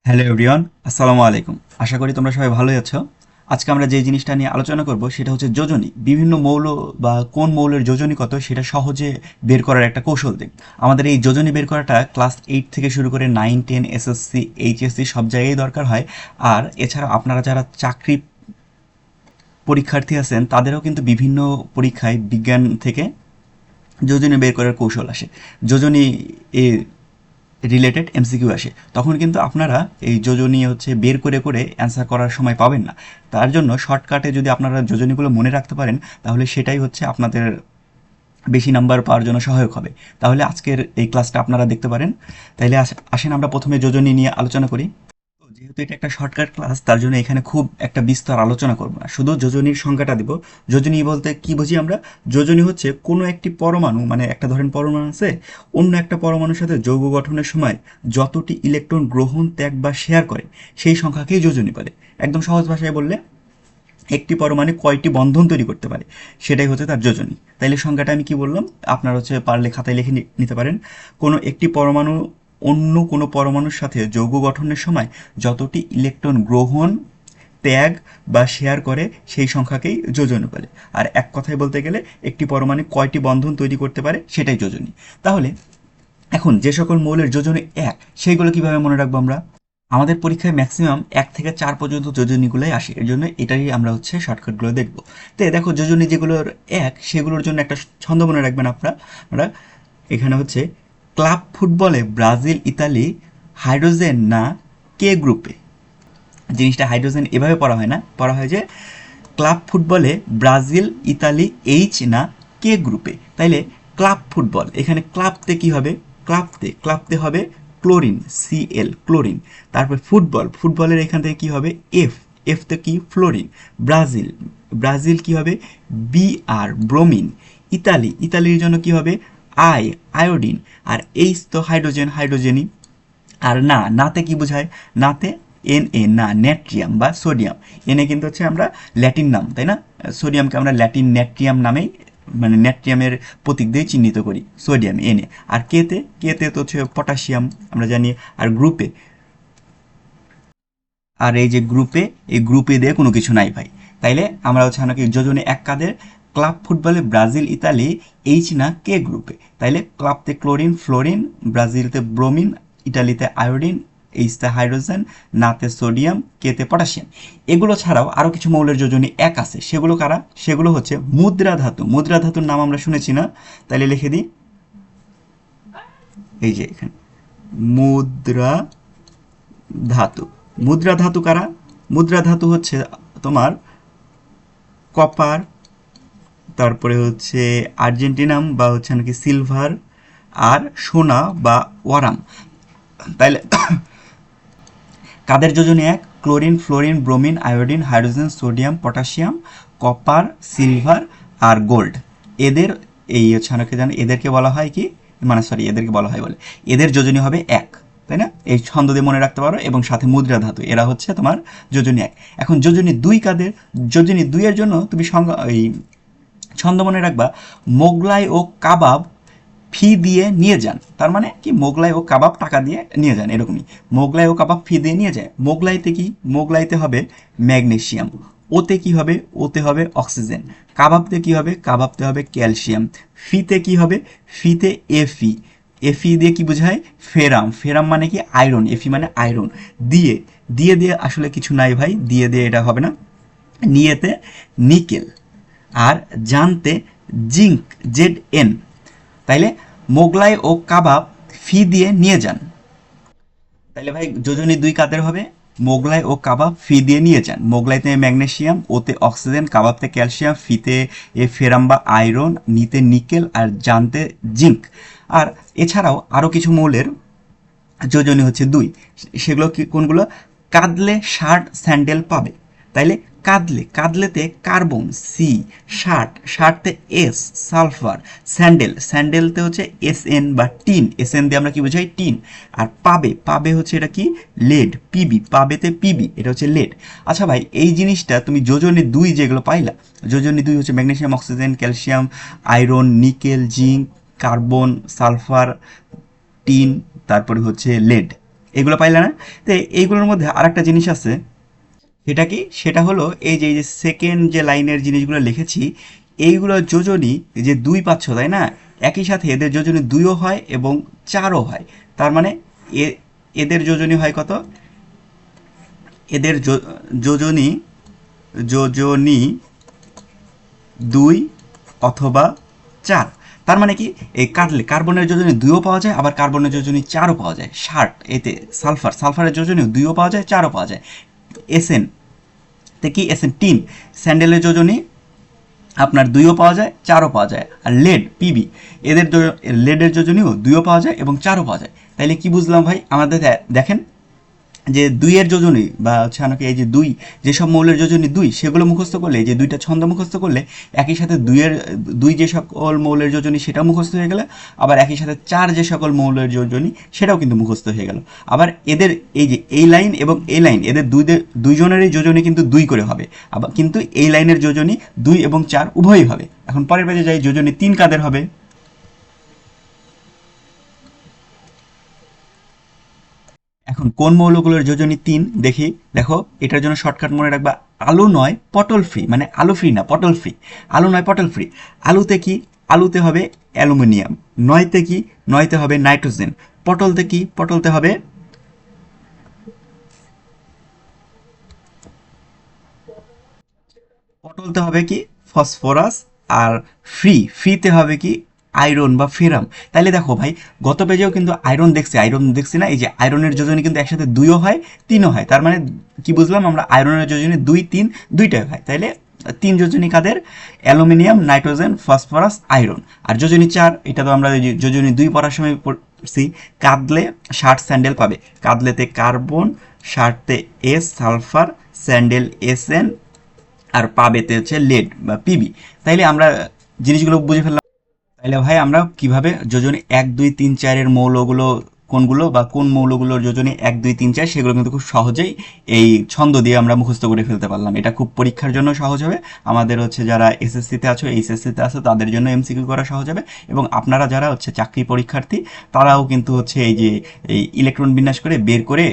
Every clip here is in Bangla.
হ্যালো এভরিওয়ান, আসসালামু আলাইকুম। আশা করি তোমরা সবাই ভালোই আছো। আজকে আমরা যে জিনিসটা নিয়ে আলোচনা করব সেটা হচ্ছে যোজনী। বিভিন্ন মৌল বা কোন মৌলের যোজনী কত সেটা সহজে বের করার একটা কৌশল দিক। আমাদের এই যোজনী বের করাটা ক্লাস 8 থেকে শুরু করে 9, 10, এসএসসি, এইচএসসি সব জায়গায় দরকার হয়। আর এছাড়া আপনারা যারা চাকরি পরীক্ষার্থী আছেন তাদেরও কিন্তু বিভিন্ন পরীক্ষায় বিজ্ঞান থেকে যোজনী বের করার কৌশল আসে। যোজনী এ রিলেটেড এমসিকিউ আসে, তখন কিন্তু আপনারা এই যোজনী বের করে করে অ্যান্সার করার সময় পাবেন না। তার জন্য শর্টকাটে যদি আপনারা যোজনীগুলো মনে রাখতে পারেন তাহলে সেটাই আপনাদের বেশি নাম্বার পাওয়ার জন্য সহায়ক হবে। তাহলে আজকের এই ক্লাসটা আপনারা দেখতে পারেন। তাইলে আসেন আমরা প্রথমে যোজনী নিয়ে আলোচনা করি। তো যেহেতু এটা একটা শর্টকাট ক্লাস, তার জন্য এখানে খুব একটা বিস্তর আলোচনা করব না, শুধু যোজনীর সংজ্ঞাটা দিব। যোজনী বলতে কি বুঝি আমরা? যোজনী হচ্ছে কোনো একটি পরমাণু, মানে একটা ধরেন পরমাণু আছে, অন্য একটা পরমাণুর সাথে যৌগ গঠনের সময় যতটি ইলেকট্রন গ্রহণ, ত্যাগ বা শেয়ার করে সেই সংখ্যাকেই যোজনী বলে। একদম সহজ ভাষায় বললে একটি পরমাণু কয়টি বন্ধন তৈরি করতে পারে সেটাই হচ্ছে তার যোজনী। তাইলে সংখ্যাটা আমি কি বললাম, আপনার পারলে খাতায় লিখে নিতে পারেন। কোনো একটি পরমাণু অন্য কোনো পরমাণুর সাথে যৌগ গঠনের সময় যতটি ইলেকট্রন গ্রহণ, ত্যাগ বা শেয়ার করে সেই সংখ্যাকেই যোজনী বলে। আর এক কথায় বলতে গেলে একটি পরমাণু কয়টি বন্ধন তৈরি করতে পারে সেটাই যোজনী। তাহলে এখন যে সকল মৌলের যোজনী এক, সেইগুলো কিভাবে মনে রাখবো আমরা? আমাদের পরীক্ষায় ম্যাক্সিমাম 1 থেকে 4 পর্যন্ত যোজনীগুলোই আসে, এর জন্য এটাই আমরা শর্টকাটগুলো দেখবো। তো দেখো, যোজনী যেগুলোর এক সেগুলোর জন্য একটা ছন্দ মনে রাখবেন আপনারা। এখানে ক্লাব ফুটবলে ব্রাজিল ইতালি হাইড্রোজেন না কে গ্রুপে। জিনিসটা হাইড্রোজেন এভাবে পড়া হয় না, পড়া হয় যে ক্লাব ফুটবলে ব্রাজিল ইতালি এইচ না কে গ্রুপে। তাইলে ক্লাব ফুটবল, এখানে ক্লাবতে কি হবে? ক্লাবতে হবে ক্লোরিন, সিএল ক্লোরিন। তারপর ফুটবলের এখান থেকে কি হবে? এফতে কি? ফ্লোরিন। ব্রাজিল কি হবে? BR bromine. ইতালির জন্য কি হবে? আয়োডিন। আর এইচ তো হাইড্রোজেনই। আর নাতে কি বোঝায়? নাতে না নেট্রিয়াম বা সোডিয়াম। এনে কিন্তু আমরা ল্যাটিন নাম, তাই না? সোডিয়ামকে আমরা ল্যাটিন নেট্রিয়াম নামেই, মানে নেট্রিয়ামের প্রতীক দিয়ে চিহ্নিত করি, সোডিয়াম এনে। আর কেতে তো পটাশিয়াম আমরা জানি। আর গ্রুপে, আর এই যে গ্রুপে দিয়ে কোনো কিছু নাই ভাই। তাইলে আমরা নাকি যোজনে এক কাদের? ক্লাব ফুটবলে ব্রাজিল ইতালি এইচ না কে গ্রুপে। তাইলে ক্লাবতে ক্লোরিন ফ্লোরিন, ব্রাজিলতে ব্রোমিন, ইটালিতে আয়োডিন, এইচতে হাইড্রোজেন, নাতে সোডিয়াম, কেতে পটাশিয়াম। এগুলো ছাড়াও আরও কিছু মৌলের যোজনী এক আছে। সেগুলো কারা? সেগুলো মুদ্রা ধাতু। মুদ্রা ধাতুর নাম আমরা শুনেছি না? তাইলে লিখে দিই, এই যে এখানে মুদ্রা ধাতু। মুদ্রা ধাতু কারা? মুদ্রা ধাতু তোমার কপার, তারপরে আর্জেন্টিনাম বা নাকি সিলভার, আর সোনা বা ওয়ারাম। তাইলে কাদের যোজনী এক? Chlorine fluorine bromine iodine hydrogen sodium potassium, copper silver আর গোল্ড। এদের এই নাকি জানো, এদেরকে বলা হয় কি, মানে সরি, এদেরকে বলা হয় বলে এদের যোজনী হবে এক, তাই না? এই ছন্দ দিয়ে মনে রাখতে পারো। এবং সাথে মুদ্রা ধাতু, এরা তোমার যোজনী এক। এখন যোজনী দুই কাদের? যোজনী দুইয়ের জন্য তুমি সংজ্ঞা এই ছন্দ মনে রাখবা, মোগলাই ও কাবাব ফি দিয়ে নিয়ে যান। তার মানে কি? মোগলাই ও কাবাব টাকা দিয়ে নিয়ে যান, এরকমই। মোগলাই ও কাবাব ফি দিয়ে নিয়ে যায়। মোগলাইতে কি? মোগলাইতে হবে ম্যাগনেসিয়াম। ওতে কি হবে? ওতে হবে অক্সিজেন। কাবাবতে কি হবে? কাবাবতে হবে ক্যালসিয়াম। ফিতে কি হবে? ফিতে এফি। এফি দিয়ে কি বোঝায়? ফেরাম। ফেরাম মানে কি? আয়রন। এফি মানে আয়রন। দিয়ে দিয়ে আসলে কিছু নাই ভাই, দিয়ে এটা হবে না। নিয়েতে নিকেল। আর জানতে জিঙ্ক, জেড তাইলে মোগলাই ও কাবাব ফি দিয়ে নিয়ে যান। তাইলে ভাই যোজনী দুই কাদের হবে? মোগলাই ও কাবাব ফি দিয়ে নিয়ে যান। মোগলাইতে ম্যাগনেসিয়াম, ওতে অক্সিজেন, কাবাবতে ক্যালসিয়াম, ফিতে ফেরাম বা আয়রন, নিতে নিকেল আর জানতে জিঙ্ক। আর এছাড়াও আরও কিছু মৌলের যোজনী দুই। সেগুলো কি কোনগুলো? কাঁদলে শার্ট স্যান্ডেল পাবে। তাইলে কাঁদলেতে কার্বন সি, শার্টতে এস সালফার, স্যান্ডেলতে এস এন বা টিন। এস এন দিয়ে আমরা কি বোঝাই? টিন। আর পাবে এটা কি? Lead, P B. পাবেতে পিবি, এটা লেড। আচ্ছা ভাই, এই জিনিসটা তুমি যোজনী দুই যেগুলো পাইলা, যোজনী দুই magnesium oxygen calcium iron nickel zinc carbon sulphur tin, তারপরে লেড। এগুলো পাইলে না? তো এইগুলোর মধ্যে আরেকটা জিনিস আছে, সেটা কি? সেটা হলো এই যে সেকেন্ড যে লাইনের জিনিসগুলো লিখেছি, এইগুলো যোজনী যে 2 পাচ্ছ, তাই না? একই সাথে এদের যোজনী 2ও হয় এবং 4ও হয়। তার মানে এদের যোজনী হয় কত? এদের যোজনী যোজনী 2 অথবা 4। তার মানে কি, এই কাটলে কার্বনের যোজনী 2ও পাওয়া যায়, আবার কার্বনের যোজনী 4ও পাওয়া যায়। এতে সালফারের যোজনী 2ও পাওয়া যায়, 4ও পাওয়া যায়। এসএন তে কি? এসএন টিন, স্যান্ডেলের যোজনী আপনার 2ও পাওয়া যায়, 4ও পাওয়া যায়। আর লেড পিবি, এদের লেডের যোজনীও 2ও পাওয়া যায় এবং 4ও পাওয়া যায়। তাইলে কি বুঝলাম ভাই? আমাদের দেখেন যে 2-এর যোজনী বা হচ্ছে আমাকে এই যে 2 যেসব মৌলের যোজনী 2 সেগুলো মুখস্থ করলে, এই যে 2টা ছন্দ মুখস্থ করলে, একই সাথে 2 যে সকল মৌলের যোজনী সেটাও মুখস্থ হয়ে গেল, আবার একই সাথে 4 যে সকল মৌলের যোজনী সেটাও কিন্তু মুখস্থ হয়ে গেল। আবার এদের এই যে এই লাইন এবং এই লাইন, এদের দুইজনেরই যোজনী কিন্তু 2 করে হবে। আবার কিন্তু এই লাইনের যোজনী 2 এবং 4 উভয়ই হবে। এখন পরের পেজে যাই, যোজনী 3 কাদের হবে? এখন কোন মৌলগুলোর যোজনী 3 দেখি। দেখো, এটার জন্য শর্টকাট মনে রাখবা, আলু নয় পটল ফ্রি, মানে আলু ফ্রি না, পটল ফ্রি। আলু নয় পটল ফ্রি। আলুতে কি? আলুতে হবে অ্যালুমিনিয়াম। নয়তে কি? নয়তে হবে নাইট্রোজেন। পটলতে কি? পটলতে হবে, পটলতে হবে কি? ফসফরাস। আর ফ্রিতে হবে কি? আয়রন বা ফেরাম। তাইলে দেখো ভাই, গত পেজেও কিন্তু আয়রন দেখছি না? এই যে আয়রনের যোজনী কিন্তু একসাথে 2ও হয়, 3ও হয়। তার মানে কি বুঝলাম আমরা? আয়রনের যোজনী 2, 3 দুইটাই হয়। তাইলে 3 যোজনী কাদের? Aluminium, nitrogen, phosphorus, iron. আর যোজনী 4, এটা তো আমরা যোজনী 2 পড়ার সময় পড়ছি। কাঁদলে শার্ট স্যান্ডেল পাবে। কাঁদলেতে কার্বন, শার্টতে এস সালফার, স্যান্ডেল এসএন, আর পাবেতে হচ্ছে লেড বা পিবি। তাইলে আমরা জিনিসগুলো বুঝে ফেললাম। তাইলে ভাই আমরা কিভাবে যোজনী 1, 2, 3, 4 এর মৌলগুলো কোনগুলো বা কোন মৌলগুলোর যোজনী 1, 2, 3, 4 সেগুলো কিন্তু খুব সহজেই এই ছন্দ দিয়ে আমরা মুখস্থ করে ফেলতে পারলাম। এটা খুব পরীক্ষার জন্য সহজ হবে। আমাদের হচ্ছে যারা এসএসসিতে আছো, এইচএসসিতে আছো, তাদের জন্য এমসিকিউ করা সহজ হবে। এবং আপনারা যারা হচ্ছে চাকরি পরীক্ষার্থী, তারাও কিন্তু হচ্ছে এই যে এই ইলেকট্রন বিন্যাস করে বের করে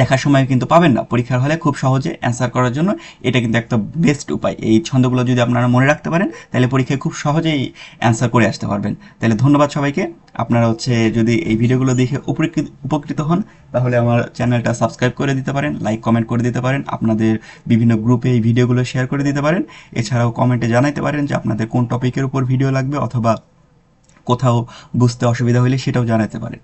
দেখার সময় কিন্তু পাবেন না। পরীক্ষার হলে খুব সহজে অ্যান্সার করার জন্য এটা কিন্তু একটা বেস্ট উপায়। এই ছন্দগুলো যদি আপনারা মনে রাখতে পারেন, তাহলে পরীক্ষায় খুব সহজেই অ্যান্সার করে আসতে পারবেন। তাহলে ধন্যবাদ সবাইকে। আপনারা হচ্ছে যদি এই ভিডিওগুলো দেখে উপকৃত হন, তাহলে আমার চ্যানেলটা সাবস্ক্রাইব করে দিতে পারেন, লাইক কমেন্ট করে দিতে পারেন, আপনাদের বিভিন্ন গ্রুপে এই ভিডিওগুলো শেয়ার করে দিতে পারেন। এছাড়াও কমেন্টে জানাতে পারেন যে আপনাদের কোন টপিকের উপর ভিডিও লাগবে, অথবা কোথাও বুঝতে অসুবিধা হলে সেটাও জানাতে পারেন।